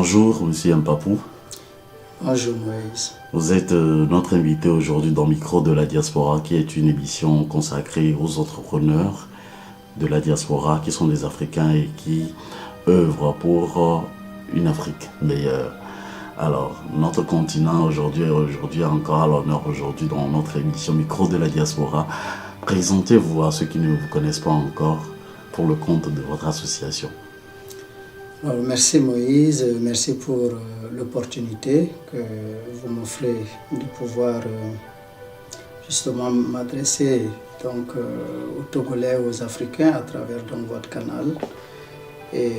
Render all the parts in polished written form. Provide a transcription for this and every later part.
Bonjour, monsieur Mpapou. Bonjour Moïse. Vous êtes notre invité aujourd'hui dans Micro de la Diaspora, qui est une émission consacrée aux entrepreneurs de la diaspora, qui sont des Africains et qui œuvrent pour une Afrique meilleure. Alors, notre continent aujourd'hui est encore à l'honneur aujourd'hui dans notre émission Micro de la Diaspora. Présentez-vous à ceux qui ne vous connaissent pas encore pour le compte de votre association. Alors, merci Moïse, merci pour l'opportunité que vous m'offrez de pouvoir justement m'adresser aux Togolais, aux Africains à travers votre canal. Et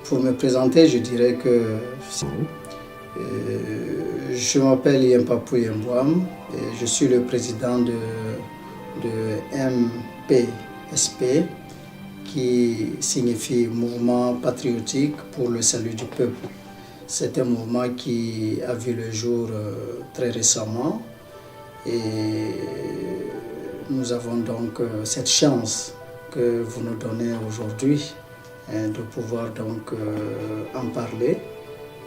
pour me présenter, je dirais que je m'appelle Mpapou Yembouam et je suis le président de MPSP, qui signifie Mouvement patriotique pour le salut du peuple. C'est un mouvement qui a vu le jour très récemment et nous avons donc cette chance que vous nous donnez aujourd'hui de pouvoir en parler,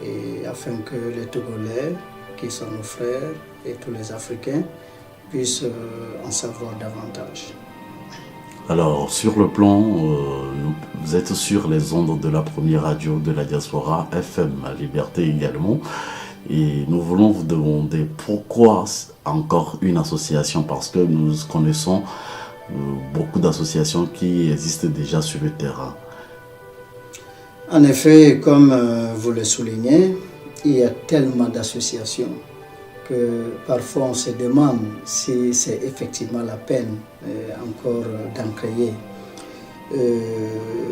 et afin que les Togolais, qui sont nos frères, et tous les Africains puissent en savoir davantage. Alors, sur le plan, vous êtes sur les ondes de la première radio de la diaspora, FM Liberté également. Et nous voulons vous demander pourquoi encore une association, parce que nous connaissons beaucoup d'associations qui existent déjà sur le terrain. En effet, comme vous le soulignez, il y a tellement d'associations que parfois on se demande si c'est effectivement la peine encore d'en créer.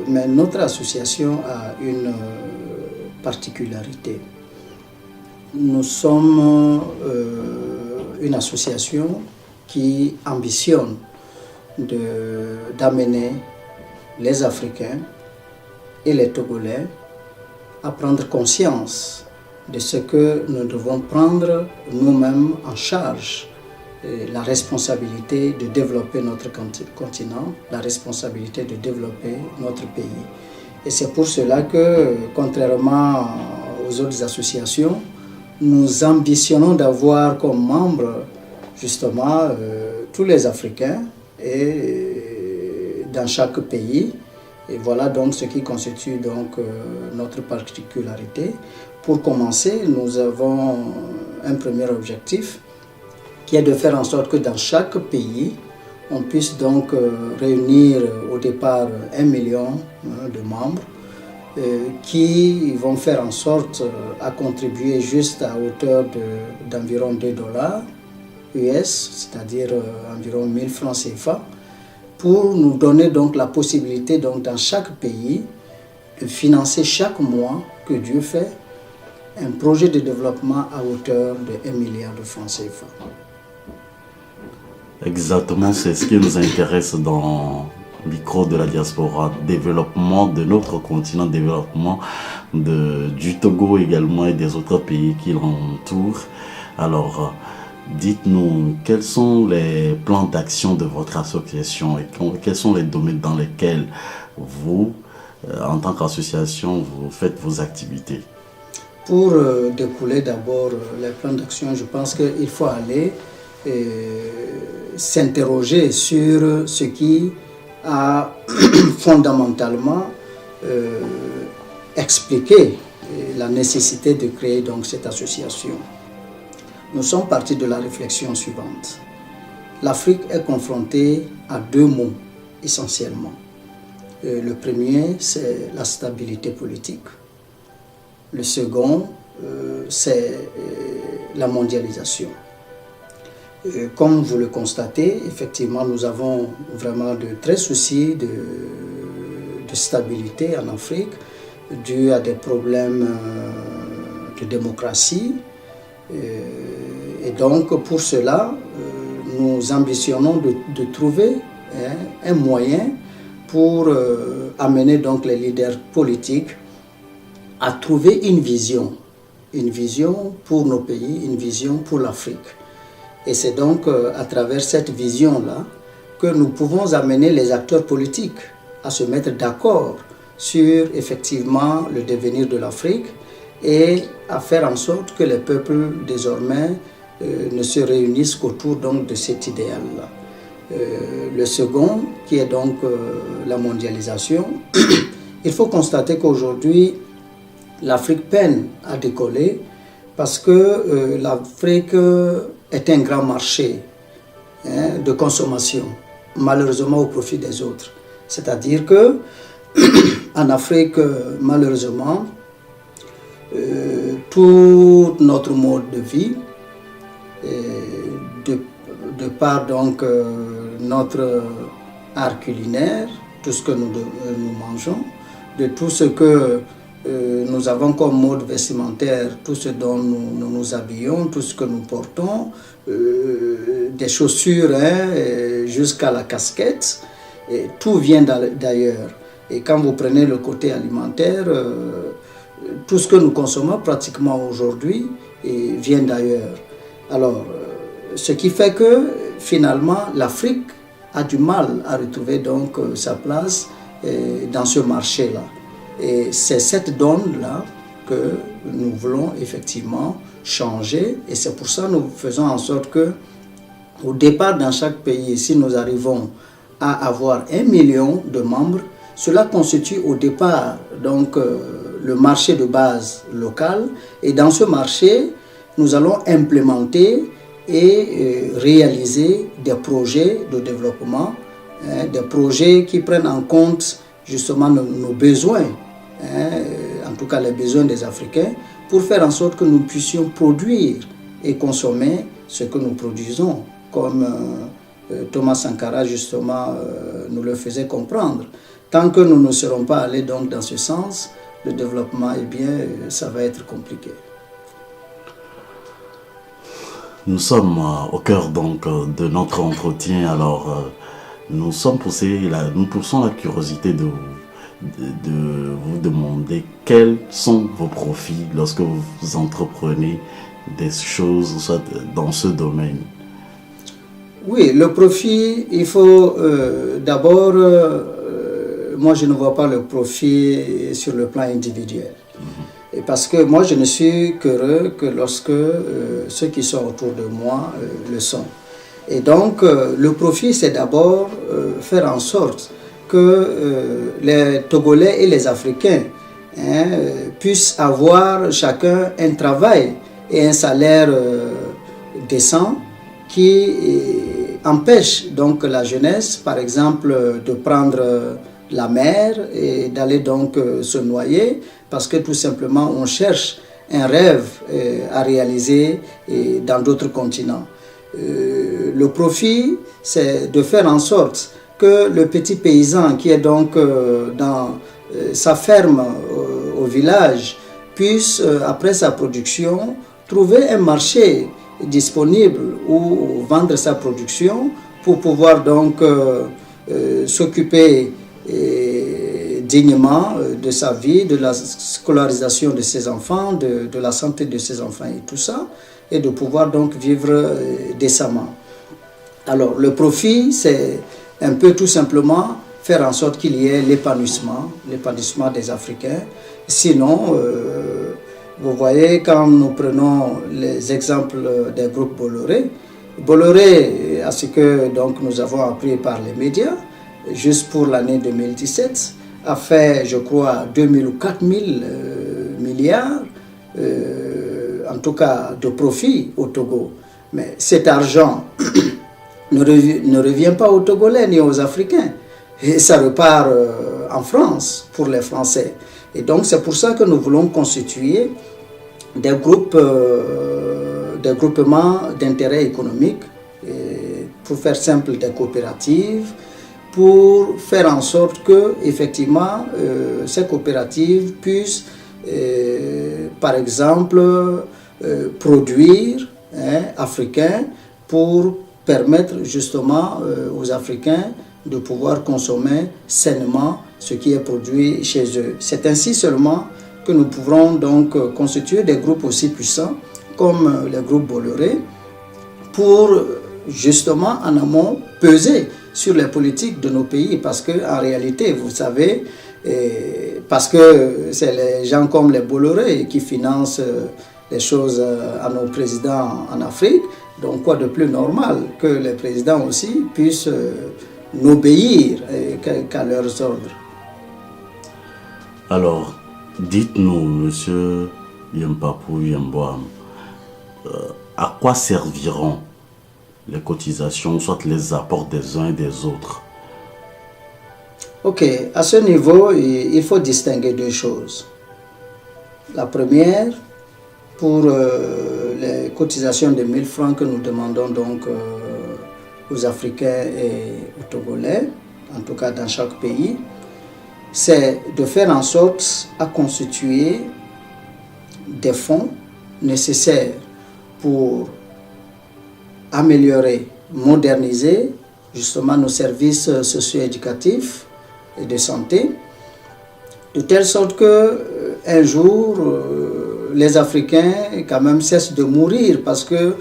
Mais notre association a une particularité. Nous sommes une association qui ambitionne d'amener les Africains et les Togolais à prendre conscience de ce que nous devons prendre nous-mêmes en charge, la responsabilité de développer notre continent, la responsabilité de développer notre pays. Et c'est pour cela que, contrairement aux autres associations, nous ambitionnons d'avoir comme membres justement tous les Africains et dans chaque pays. Et voilà donc ce qui constitue notre particularité. Pour commencer, nous avons un premier objectif qui est de faire en sorte que dans chaque pays, on puisse donc réunir au départ 1 million de membres qui vont faire en sorte à contribuer juste à hauteur d'environ $2 US, c'est-à-dire environ 1000 francs CFA, pour nous donner donc la possibilité dans chaque pays de financer chaque mois que Dieu fait un projet de développement à hauteur de 1 milliard de francs CFA. Exactement, c'est ce qui nous intéresse dans Micro de la Diaspora, développement de notre continent, développement du Togo également et des autres pays qui l'entourent. Alors, dites-nous, quels sont les plans d'action de votre association et quels sont les domaines dans lesquels vous, en tant qu'association, vous faites vos activités? Pour découler d'abord les plans d'action, je pense qu'il faut aller s'interroger sur ce qui a fondamentalement expliqué la nécessité de créer donc cette association. Nous sommes partis de la réflexion suivante. L'Afrique est confrontée à deux mots essentiellement. Le premier, c'est la stabilité politique. Le second, c'est la mondialisation. Comme vous le constatez, effectivement, nous avons vraiment de très soucis de stabilité en Afrique, dû à des problèmes de démocratie. Et donc, pour cela, nous ambitionnons de trouver un moyen pour amener donc les leaders politiques à trouver une vision pour nos pays, une vision pour l'Afrique. Et c'est donc à travers cette vision-là que nous pouvons amener les acteurs politiques à se mettre d'accord sur effectivement le devenir de l'Afrique et à faire en sorte que les peuples désormais ne se réunissent qu'autour donc de cet idéal-là. Le second, qui est donc la mondialisation, il faut constater qu'aujourd'hui, l'Afrique peine à décoller parce que l'Afrique est un grand marché de consommation, malheureusement au profit des autres. C'est-à-dire que en Afrique, malheureusement, tout notre mode de vie, de par donc notre art culinaire, tout ce que nous mangeons, de tout ce que nous avons comme mode vestimentaire, tout ce dont nous nous habillons, tout ce que nous portons, des chaussures jusqu'à la casquette, et tout vient d'ailleurs. Et quand vous prenez le côté alimentaire, tout ce que nous consommons pratiquement aujourd'hui vient d'ailleurs. Alors, ce qui fait que finalement l'Afrique a du mal à retrouver donc sa place dans ce marché-là. Et c'est cette donne-là que nous voulons effectivement changer, et c'est pour ça que nous faisons en sorte que au départ dans chaque pays, si nous arrivons à avoir 1 million de membres, cela constitue au départ donc le marché de base local, et dans ce marché nous allons implémenter et réaliser des projets de développement, des projets qui prennent en compte justement nos besoins, en tout cas les besoins des Africains, pour faire en sorte que nous puissions produire et consommer ce que nous produisons, comme Thomas Sankara justement nous le faisait comprendre. Tant que nous ne serons pas allés donc dans ce sens, le développement, eh bien, ça va être compliqué. Nous sommes au cœur donc de notre entretien. Alors, nous poussons la curiosité de vous demander quels sont vos profits lorsque vous entreprenez des choses soit dans ce domaine. Oui, le profit, il faut d'abord, moi je ne vois pas le profit sur le plan individuel. Et parce que moi je ne suis qu'heureux que lorsque ceux qui sont autour de moi le sont. Et donc le profit, c'est d'abord faire en sorte que les Togolais et les Africains puissent avoir chacun un travail et un salaire décent qui empêche donc la jeunesse, par exemple, de prendre la mer et d'aller donc se noyer, parce que tout simplement on cherche un rêve à réaliser dans d'autres continents. Le profit, c'est de faire en sorte que le petit paysan qui est donc dans sa ferme au village puisse, après sa production, trouver un marché disponible où vendre sa production pour pouvoir donc s'occuper dignement de sa vie, de la scolarisation de ses enfants, de la santé de ses enfants et tout ça, et de pouvoir donc vivre décemment. Alors le profit, c'est un peu tout simplement faire en sorte qu'il y ait l'épanouissement des Africains. Sinon, vous voyez, quand nous prenons les exemples des groupes Bolloré, à ce que donc nous avons appris par les médias, juste pour l'année 2017, a fait, je crois, 2000 ou 4000 milliards, en tout cas de profit au Togo. Mais cet argent ne revient pas aux Togolais ni aux Africains. Et ça repart en France pour les Français. Et donc c'est pour ça que nous voulons constituer des groupements d'intérêt économique, pour faire simple, des coopératives, pour faire en sorte que effectivement ces coopératives puissent par exemple produire africains pour permettre justement aux Africains de pouvoir consommer sainement ce qui est produit chez eux. C'est ainsi seulement que nous pourrons donc constituer des groupes aussi puissants comme les groupes Bolloré pour justement en amont peser sur les politiques de nos pays, parce qu'en réalité, vous savez, Parce que c'est les gens comme les Bolloré qui financent les choses à nos présidents en Afrique. Donc quoi de plus normal que les présidents aussi puissent n'obéir qu'à leurs ordres. Alors, dites-nous, monsieur Yempapu Yemboam, à quoi serviront les cotisations, soit les apports des uns et des autres? Ok, à ce niveau, il faut distinguer deux choses. La première, pour les cotisations de 1000 francs que nous demandons donc aux Africains et aux Togolais, en tout cas dans chaque pays, c'est de faire en sorte à constituer des fonds nécessaires pour améliorer, moderniser justement nos services socio-éducatifs et de santé, de telle sorte que un jour les Africains quand même cessent de mourir parce que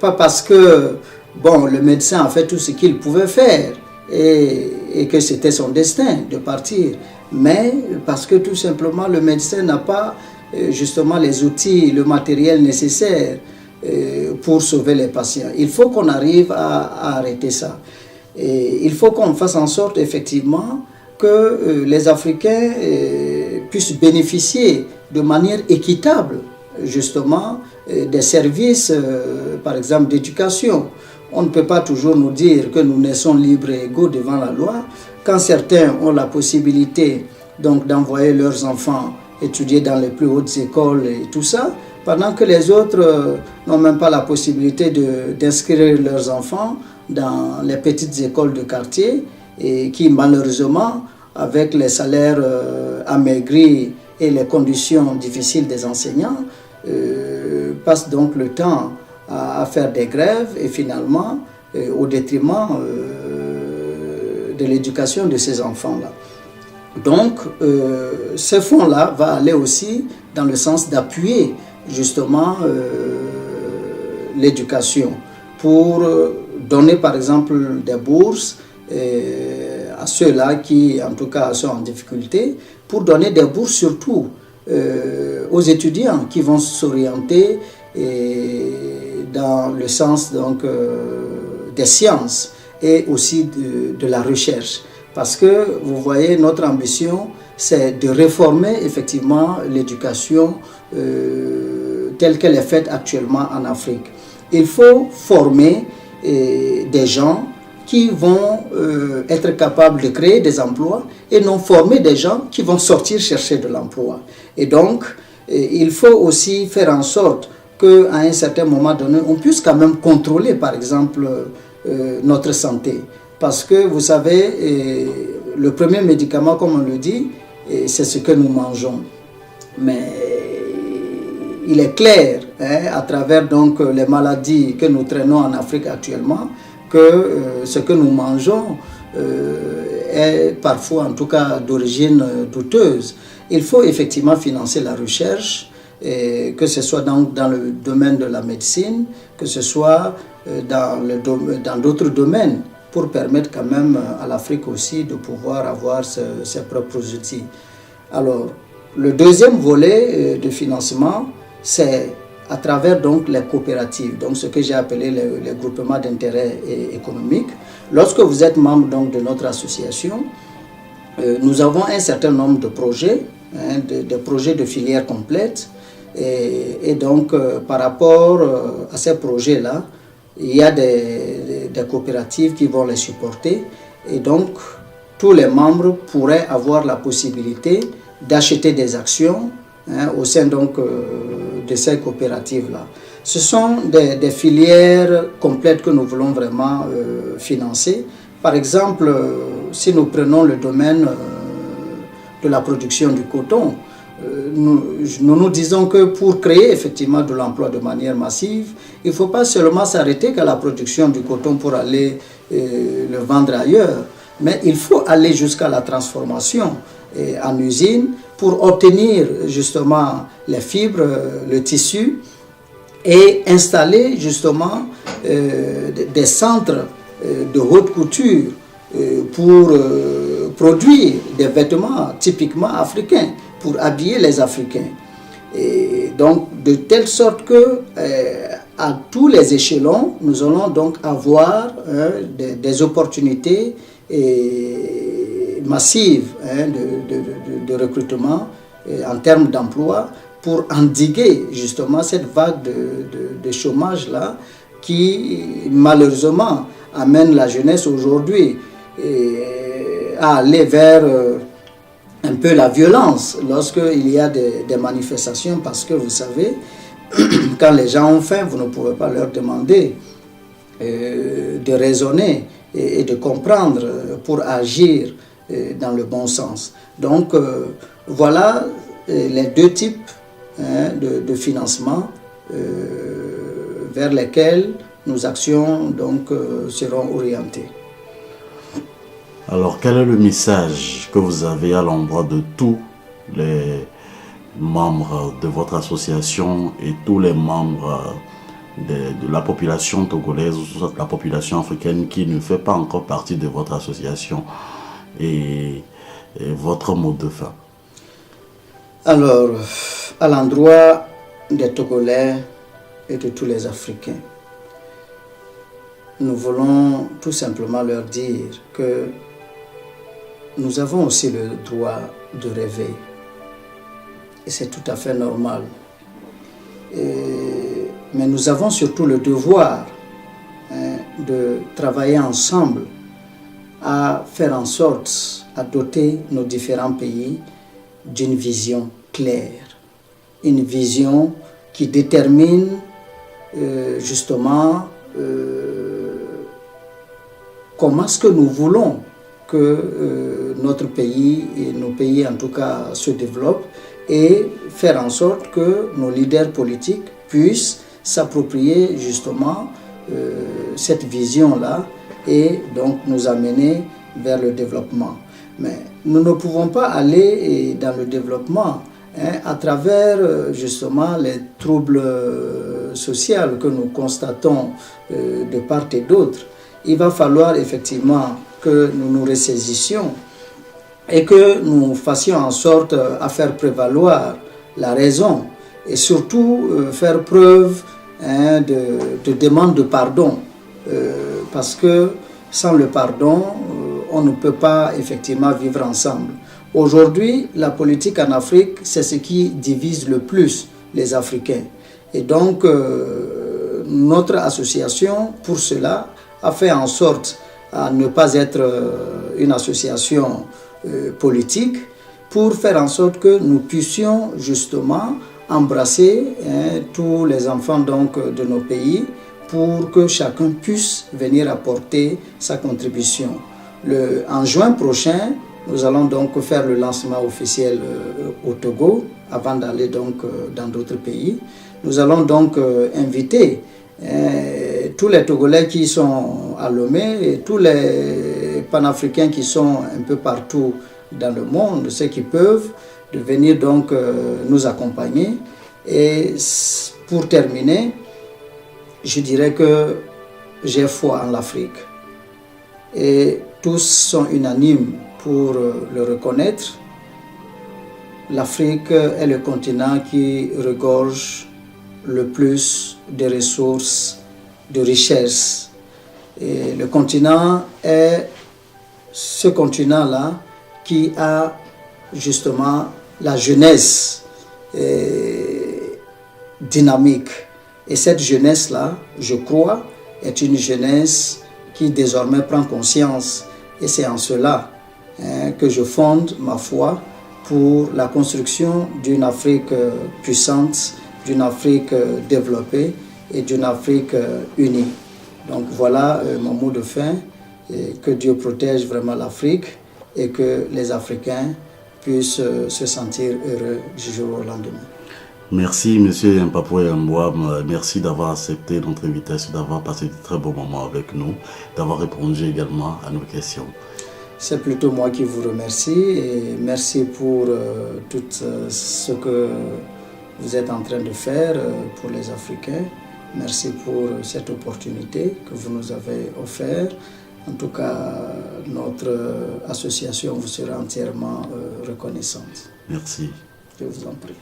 pas parce que bon, le médecin a fait tout ce qu'il pouvait faire et que c'était son destin de partir, mais parce que tout simplement le médecin n'a pas justement les outils, le matériel nécessaire pour sauver les patients. Il faut qu'on arrive à arrêter ça. Et il faut qu'on fasse en sorte effectivement que les Africains puissent bénéficier de manière équitable justement des services, par exemple d'éducation. On ne peut pas toujours nous dire que nous naissons libres et égaux devant la loi. Quand certains ont la possibilité donc d'envoyer leurs enfants étudier dans les plus hautes écoles et tout ça, pendant que les autres n'ont même pas la possibilité d'inscrire leurs enfants dans les petites écoles de quartier et qui malheureusement, avec les salaires amaigris et les conditions difficiles des enseignants, passent donc le temps à faire des grèves et finalement au détriment de l'éducation de ces enfants-là. Donc, ce fonds-là va aller aussi dans le sens d'appuyer justement l'éducation pour donner par exemple des bourses à ceux-là qui en tout cas sont en difficulté, pour donner des bourses surtout aux étudiants qui vont s'orienter dans le sens donc, des sciences et aussi de la recherche. Parce que vous voyez, notre ambition, c'est de réformer effectivement l'éducation telle qu'elle est faite actuellement en Afrique. Il faut former des gens qui vont être capables de créer des emplois et non former des gens qui vont sortir chercher de l'emploi. Et donc, il faut aussi faire en sorte qu'à un certain moment donné, on puisse quand même contrôler, par exemple, notre santé. Parce que, vous savez, le premier médicament, comme on le dit, c'est ce que nous mangeons. Mais il est clair, à travers donc les maladies que nous traînons en Afrique actuellement, que ce que nous mangeons est parfois, en tout cas, d'origine douteuse. Il faut effectivement financer la recherche, que ce soit dans le domaine de la médecine, que ce soit dans d'autres domaines, pour permettre quand même à l'Afrique aussi de pouvoir avoir ses propres outils. Alors, le deuxième volet de financement, c'est à travers donc les coopératives, donc ce que j'ai appelé les groupements d'intérêt économique. Lorsque vous êtes membre donc de notre association, nous avons un certain nombre de projets, de projets de filière complète, et donc par rapport à ces projets-là, il y a des coopératives qui vont les supporter, et donc tous les membres pourraient avoir la possibilité d'acheter des actions au sein donc de ces coopératives-là. Ce sont des filières complètes que nous voulons vraiment financer. Par exemple, si nous prenons le domaine de la production du coton, nous disons que pour créer effectivement de l'emploi de manière massive, il ne faut pas seulement s'arrêter qu'à la production du coton pour aller le vendre ailleurs, mais il faut aller jusqu'à la transformation en usine pour obtenir justement les fibres, le tissu, et installer justement des centres de haute couture pour produire des vêtements typiquement africains pour habiller les Africains. Et donc, de telle sorte que à tous les échelons, nous allons donc avoir des opportunités massives de recrutement en termes d'emploi pour endiguer justement cette vague de chômage-là qui malheureusement amène la jeunesse aujourd'hui à aller vers un peu la violence lorsqu'il y a des manifestations, parce que vous savez, quand les gens ont faim, vous ne pouvez pas leur demander de raisonner et de comprendre pour agir dans le bon sens. Donc voilà les deux types de financement vers lesquels nos actions donc, seront orientées. Alors, quel est le message que vous avez à l'endroit de tous les membres de votre association et tous les membres de la population togolaise ou la population africaine qui ne fait pas encore partie de votre association et votre mot de fin? Alors, à l'endroit des Togolais et de tous les Africains, nous voulons tout simplement leur dire que nous avons aussi le droit de rêver. Et c'est tout à fait normal. Mais nous avons surtout le devoir de travailler ensemble à faire en sorte, à doter nos différents pays d'une vision claire. Une vision qui détermine justement comment est-ce que nous voulons que notre pays, et nos pays en tout cas, se développent, et faire en sorte que nos leaders politiques puissent s'approprier justement cette vision-là et donc nous amener vers le développement. Mais nous ne pouvons pas aller dans le développement à travers justement les troubles sociaux que nous constatons de part et d'autre. Il va falloir effectivement que nous nous ressaisissions et que nous fassions en sorte à faire prévaloir la raison et surtout faire preuve de demande de pardon parce que sans le pardon, on ne peut pas effectivement vivre ensemble. Aujourd'hui, la politique en Afrique, c'est ce qui divise le plus les Africains. Et donc, notre association, pour cela, a fait en sorte à ne pas être une association politique, pour faire en sorte que nous puissions justement embrasser tous les enfants donc, de nos pays pour que chacun puisse venir apporter sa contribution. En juin prochain, nous allons donc faire le lancement officiel au Togo avant d'aller donc dans d'autres pays. Nous allons donc inviter tous les Togolais qui sont à Lomé et tous les panafricains qui sont un peu partout dans le monde, ceux qui peuvent, de venir donc nous accompagner. Et pour terminer, je dirais que j'ai foi en l'Afrique. Et tous sont unanimes pour le reconnaître. L'Afrique est le continent qui regorge le plus de ressources, de richesses. Et le continent est ce continent-là qui a justement la jeunesse dynamique. Et cette jeunesse-là, je crois, est une jeunesse qui désormais prend conscience. Et c'est en cela que je fonde ma foi pour la construction d'une Afrique puissante, d'une Afrique développée et d'une Afrique unie. Donc voilà mon mot de fin. Et que Dieu protège vraiment l'Afrique et que les Africains puissent se sentir heureux du jour au lendemain. Merci, M. Mpapoué Mbouam. Merci d'avoir accepté notre invitation, d'avoir passé de très bons moments avec nous, d'avoir répondu également à nos questions. C'est plutôt moi qui vous remercie et merci pour tout ce que vous êtes en train de faire pour les Africains. Merci pour cette opportunité que vous nous avez offerte En tout cas, notre association vous sera entièrement reconnaissante. Merci. Je vous en prie.